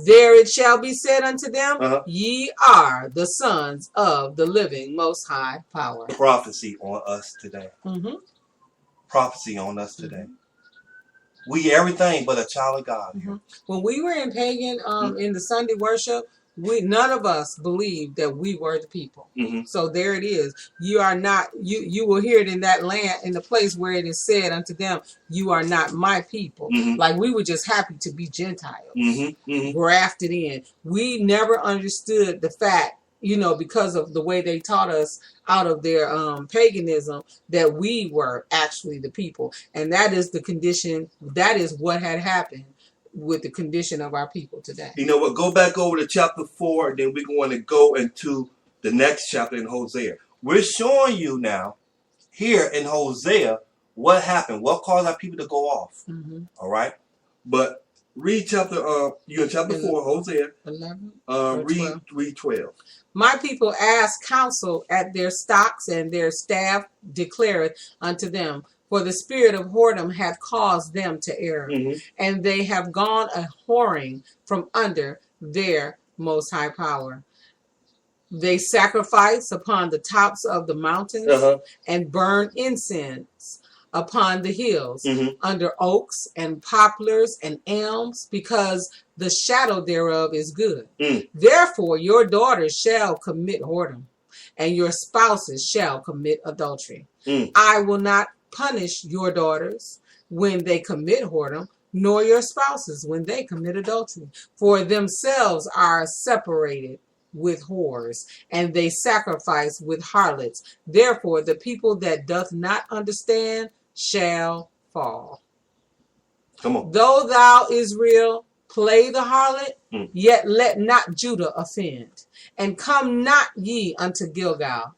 There it shall be said unto them, Uh-huh. ye are the sons of the living Most High Power. Prophecy on us today. Mm-hmm. Prophecy on us today. We everything but a child of God. Mm-hmm. When we were in pagan, in the Sunday worship, none of us believed that we were the people. Mm-hmm. So there it is. You are not. You will hear it in that land, in the place where it is said unto them, "You are not my people." Mm-hmm. Like we were just happy to be Gentiles, Mm-hmm. Mm-hmm. grafted in. We never understood the fact, because of the way they taught us out of their paganism, that we were actually the people, and that is the condition. That is what had happened with the condition of our people today. You know what? Go back over to chapter 4, and then we're going to go into the next chapter in Hosea. We're showing you now, here in Hosea, what happened, what caused our people to go off. Mm-hmm. All right? But read chapter, you're in chapter 4, Hosea. 11. Read 12. My people ask counsel at their stocks, and their staff declareth unto them. For the spirit of whoredom hath caused them to err, Mm-hmm. and they have gone a whoring from under their Most High Power. They sacrifice upon the tops of the mountains, and burn incense upon the hills, under oaks and poplars and elms, because the shadow thereof is good. Therefore your daughters shall commit whoredom, and your spouses shall commit adultery. I will not punish your daughters when they commit whoredom, nor your spouses when they commit adultery, for themselves are separated with whores, and they sacrifice with harlots. Therefore the people that doth not understand shall fall. Come on. Though thou, Israel, play the harlot, yet let not Judah offend, and come not ye unto Gilgal,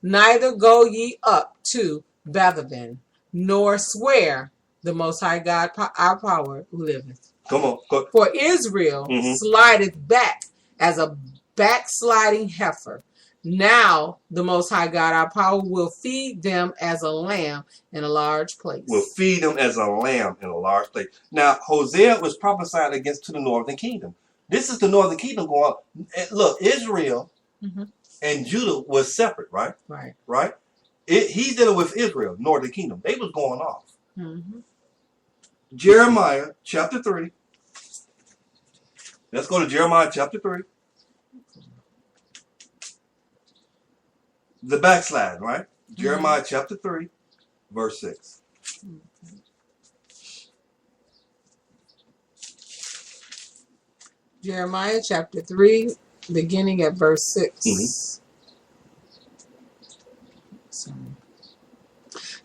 neither go ye up to Bethlehem, nor swear the Most High God, our power, liveth. Come on. Go. For Israel slideth back as a backsliding heifer. Now the Most High God, our power, will feed them as a lamb in a large place. Will feed them as a lamb in a large place. Now, Hosea was prophesying against to the northern kingdom. This is the northern kingdom going on. Look, Israel and Judah was separate, right? Right. He's dealing with Israel, northern kingdom. They was going off. Jeremiah chapter 3. Let's go to Jeremiah chapter 3. The backslide, right? Jeremiah chapter 3, verse 6. Jeremiah chapter 3, beginning at verse 6.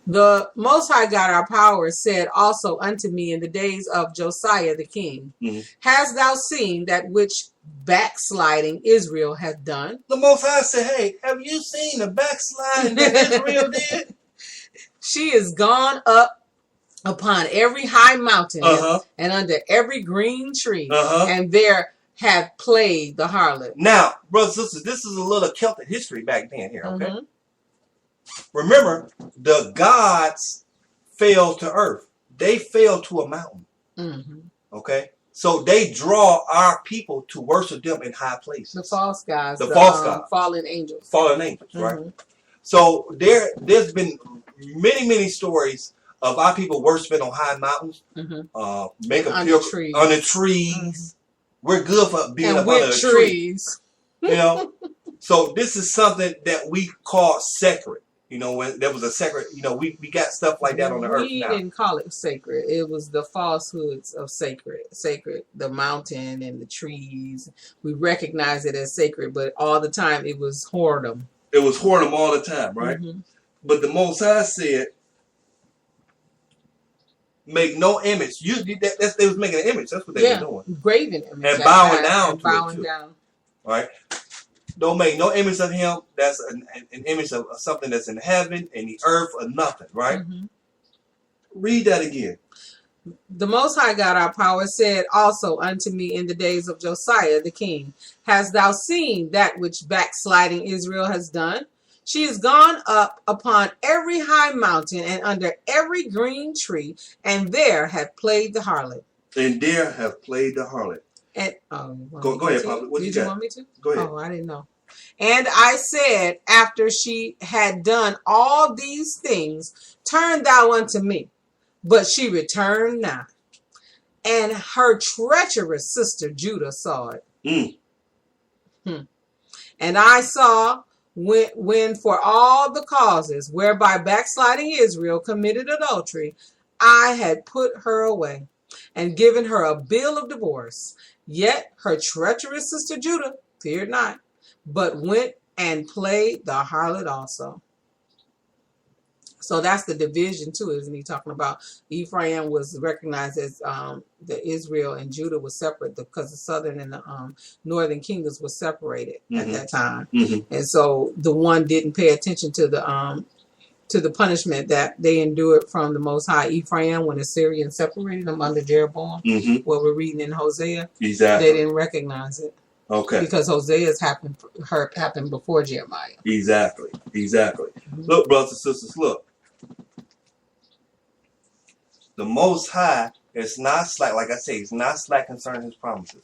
The Most High God, our power, said also unto me in the days of Josiah the king, hast thou seen that which backsliding Israel hath done? The Most High said, hey, have you seen the backsliding that Israel did? She is gone up upon every high mountain and under every green tree, and there hath played the harlot. Now, brothers and sisters, this is a little Celtic history back then here, okay? Remember, the gods fell to earth. They fell to a mountain. Okay? So they draw our people to worship them in high places. The false gods. The false gods. Fallen angels. Fallen angels, right? So there's been many stories of our people worshiping on high mountains. Make them under trees. Under trees. We're good for being up with under trees. You know? So this is something that we call sacred. You know, when there was a sacred, we got stuff like that on the earth now. We didn't call it sacred. It was the falsehoods of sacred, the mountain and the trees. We recognize it as sacred, but all the time it was whoredom. It was whoredom all the time, right? But the Most High said, make no image. They was making an image. That's what they were doing. Graven image. And bowing down to bowing it, down. Right? Don't make no image of him. That's an image of something that's in heaven, in the earth, or nothing, right? Read that again. The Most High God, our power, said also unto me in the days of Josiah the king, hast thou seen that which backsliding Israel has done? She is gone up upon every high mountain and under every green tree, and there hath played the harlot. And there have played the harlot. And go ahead, Papa. What Did you want me to? Go ahead. Oh, I didn't know. And I said, after she had done all these things, turn thou unto me. But she returned not. And her treacherous sister Judah saw it. And I saw when for all the causes whereby backsliding Israel committed adultery, I had put her away and given her a bill of divorce. Yet her treacherous sister Judah feared not, but went and played the harlot also. So that's the division too, isn't he talking about? Ephraim was recognized as the Israel, and Judah was separate because the southern and the northern kingdoms were separated at that time. And so the one didn't pay attention to the punishment that they endured from the Most High. Ephraim, when Assyrians separated them under Jeroboam, what we're reading in Hosea, they didn't recognize it. Okay. Because Hosea's happened before Jeremiah. Exactly. Look, brothers and sisters, look. The Most High is not slack, like I say, he's not slack concerning his promises.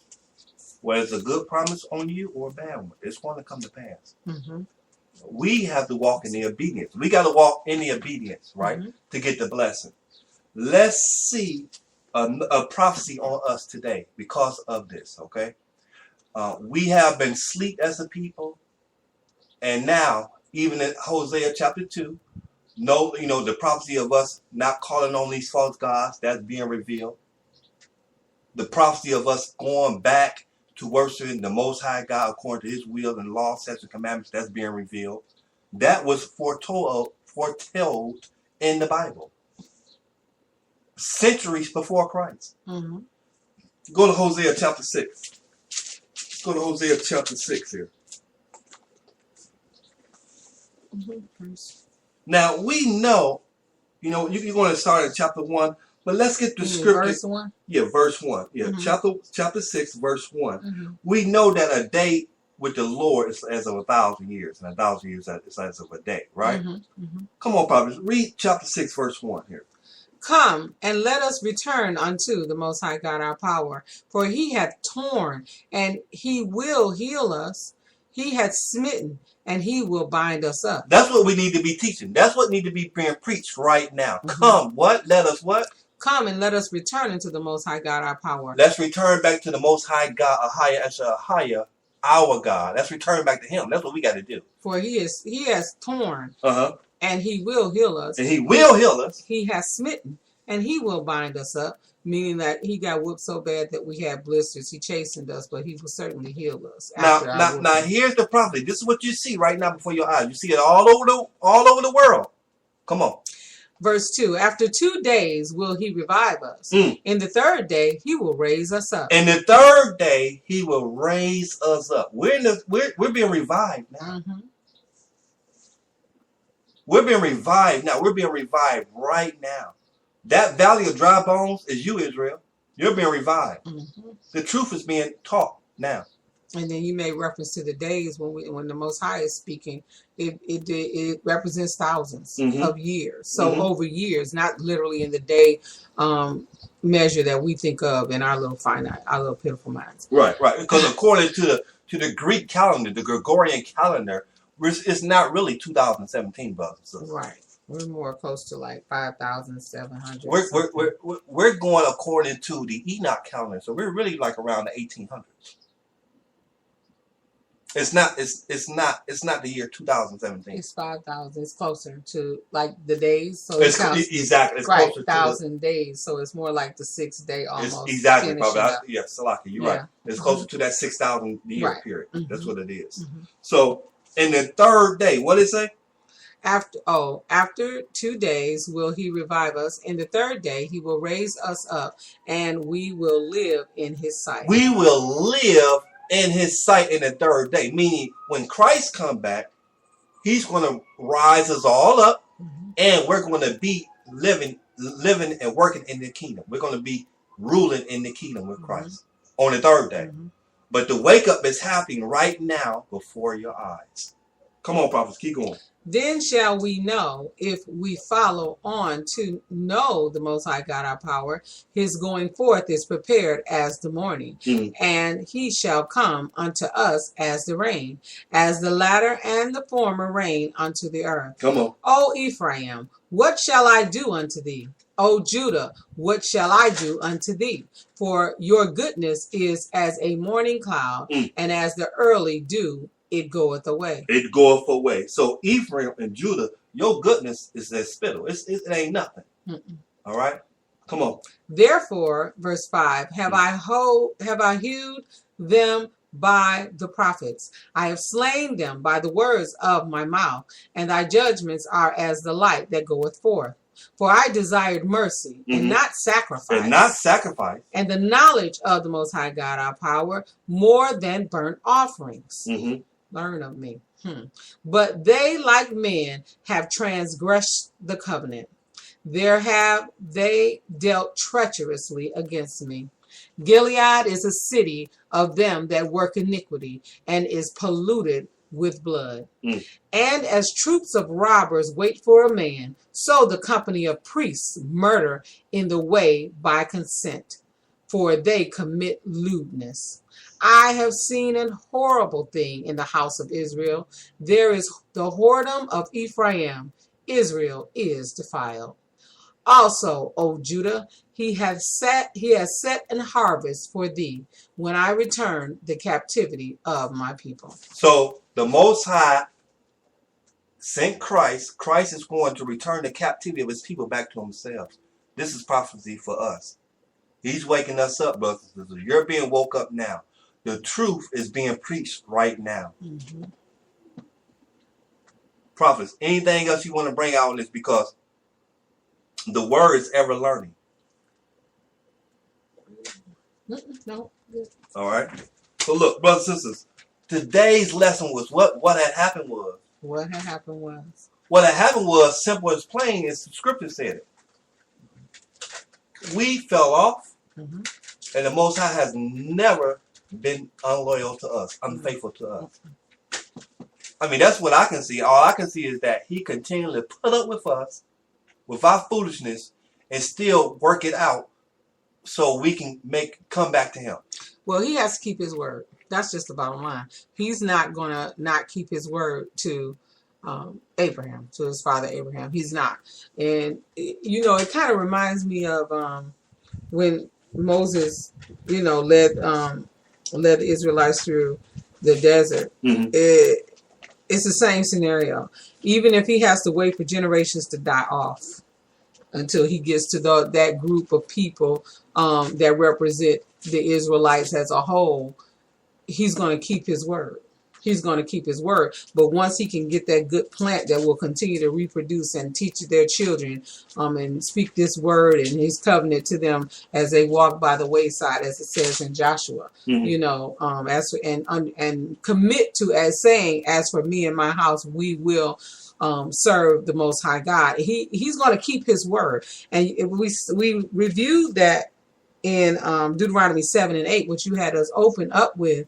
Whether it's a good promise on you or a bad one, it's going to come to pass. We have to walk in the obedience. We got to walk in the obedience, right, to get the blessing. Let's see a prophecy on us today because of this, okay? We have been asleep as a people, and now, even in Hosea chapter 2, the prophecy of us not calling on these false gods, that's being revealed. The prophecy of us going back to worshiping the Most High God according to his will and law, statutes, and commandments, that's being revealed. That was foretold in the Bible. Centuries before Christ. Go to Hosea chapter 6. Go to Hosea chapter 6 here. Now, we know, you're going to start at chapter 1, but let's get the scripture. Verse 1? Yeah, verse 1. Yeah, chapter 6, verse 1. We know that a day with the Lord is as of 1,000 years, and 1,000 years is as of a day, right? Come on, prophets, read chapter 6, verse 1 here. Come and let us return unto the Most High God our power, for he hath torn, and he will heal us. He hath smitten, and he will bind us up. That's what we need to be teaching. That's what need to be being preached right now. Come, what? Let us what? Come and let us return unto the Most High God our power. Let's return back to the Most High God, Ahaya, our God. Let's return back to him. That's what we got to do. For he has torn, and he will heal us. And he will heal us. He has smitten, and he will bind us up. Meaning that he got whooped so bad that we had blisters. He chastened us, but he will certainly heal us. Now, here's the prophecy. This is what you see right now before your eyes. You see it all over the world. Come on. Verse 2. After 2 days will he revive us. In the third day he will raise us up. In the third day he will raise us up. We're being revived now. We're being revived now. We're being revived right now. That valley of dry bones is you, Israel. You're being revived. The truth is being taught now. And then you made reference to the days when the Most High is speaking. It represents thousands of years. So over years, not literally in the day measure that we think of in our little finite, our little pitiful minds. Right. Because according to the Greek calendar, the Gregorian calendar, it's not really 2017, brothers. Right. We're more close to like 5,700. We're going according to the Enoch calendar, so we're really like around the 1800s. It's not the year 2017. It's 5,000. It's closer to like the days. So exactly. It's right, closer 1,000 days. So it's more like the 6th day almost. Exactly. Yeah, Salaki, you're right. It's closer to that 6,000 year period. That's what it is. So in the third day, what did it say? After 2 days will he revive us. In the third day he will raise us up, and we will live in his sight. We will live in his sight in the third day. Meaning when Christ comes back, he's going to rise us all up, and we're going to be living and working in the kingdom. We're going to be ruling in the kingdom with Christ on the third day. But the wake up is happening right now before your eyes. Come on, prophets, keep going. Then shall we know, if we follow on to know the Most High God our power, his going forth is prepared as the morning, and he shall come unto us as the rain, as the latter and the former rain unto the earth. Come on. O Ephraim, what shall I do unto thee? O Judah, what shall I do unto thee? For your goodness is as a morning cloud, and as the early dew, it goeth away. It goeth away. So Ephraim and Judah, your goodness is as spittle. It ain't nothing. All right? Come on. Therefore, verse 5, have I hewed them by the prophets. I have slain them by the words of my mouth, and thy judgments are as the light that goeth forth. For I desired mercy and not sacrifice. And not sacrifice. And the knowledge of the Most High God our power more than burnt offerings. Learn of me. But they, like men, have transgressed the covenant. There have they dealt treacherously against me. Gilead is a city of them that work iniquity, and is polluted with blood. And as troops of robbers wait for a man, so the company of priests murder in the way by consent, for they commit lewdness. I have seen an horrible thing in the house of Israel. There is the whoredom of Ephraim. Israel is defiled. Also, O Judah, he has set an harvest for thee when I return the captivity of my people. So the Most High sent Christ. Christ is going to return the captivity of his people back to themselves. This is prophecy for us. He's waking us up, brothers and sisters. You're being woke up now. The truth is being preached right now. Prophets, anything else you want to bring out on this? Because the word is ever learning. No. All right. So look, brothers and sisters, today's lesson was what had happened was. What had happened was. What had happened was simple as plain as the scripture said it. We fell off, and the Most High has never been unloyal to us, unfaithful to us. I mean, that's what I can see. All I can see is that he continually put up with us, with our foolishness, and still work it out so we can come back to him. Well, he has to keep his word. That's just the bottom line. He's not going to not keep his word to Abraham, to his father Abraham. He's not. And, you know, it kind of reminds me of when Moses, you know, led the Israelites through the desert. It's the same scenario. Even if he has to wait for generations to die off until he gets to that group of people that represent the Israelites as a whole, he's going to keep his word. He's going to keep his word. But once he can get that good plant that will continue to reproduce and teach their children and speak this word and his covenant to them as they walk by the wayside, as it says in Joshua, you know, and commit to as saying, as for me and my house, we will serve the Most High God. He's going to keep his word. And we reviewed that in Deuteronomy 7 and 8, which you had us open up with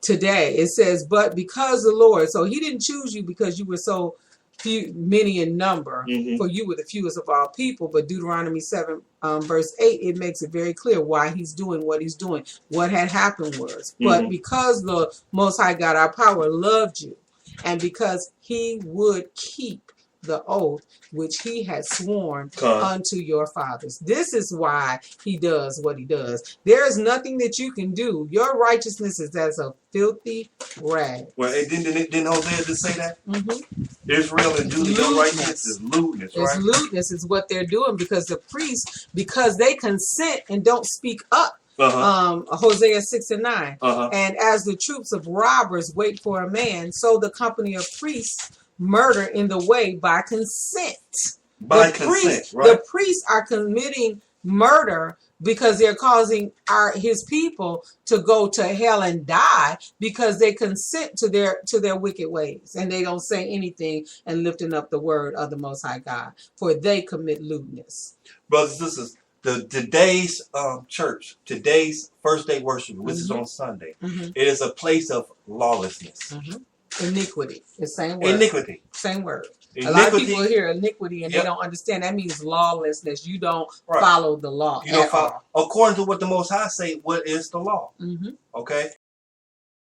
today. It says, but because the Lord, so he didn't choose you because you were so many in number, for you were the fewest of all people. But Deuteronomy 7 verse 8, it makes it very clear why he's doing what he's doing. What had happened was, but because the Most High God, our power, loved you, and because he would keep the oath which he had sworn unto your fathers. This is why he does what he does. There is nothing that you can do. Your righteousness is as a filthy rag. Well, didn't Hosea just say that? Israel and Judah, your righteousness is lewdness, right? It's lewdness is what they're doing, because the priests, because they consent and don't speak up. Hosea 6 and 9. And as the troops of robbers wait for a man, so the company of priests murder in the way by consent. The priests are committing murder because they're causing his people to go to hell and die because they consent to their wicked ways, and they don't say anything and lifting up the word of the Most High God, for they commit lewdness. Brothers and sisters, today's church, today's first day worship, which is on Sunday, it is a place of lawlessness. Iniquity. The same word. Iniquity. Same word. Iniquity. A lot of people hear iniquity and they don't understand. That means lawlessness. You don't follow the law. You don't follow. According to what the Most High say, what is the law? Okay.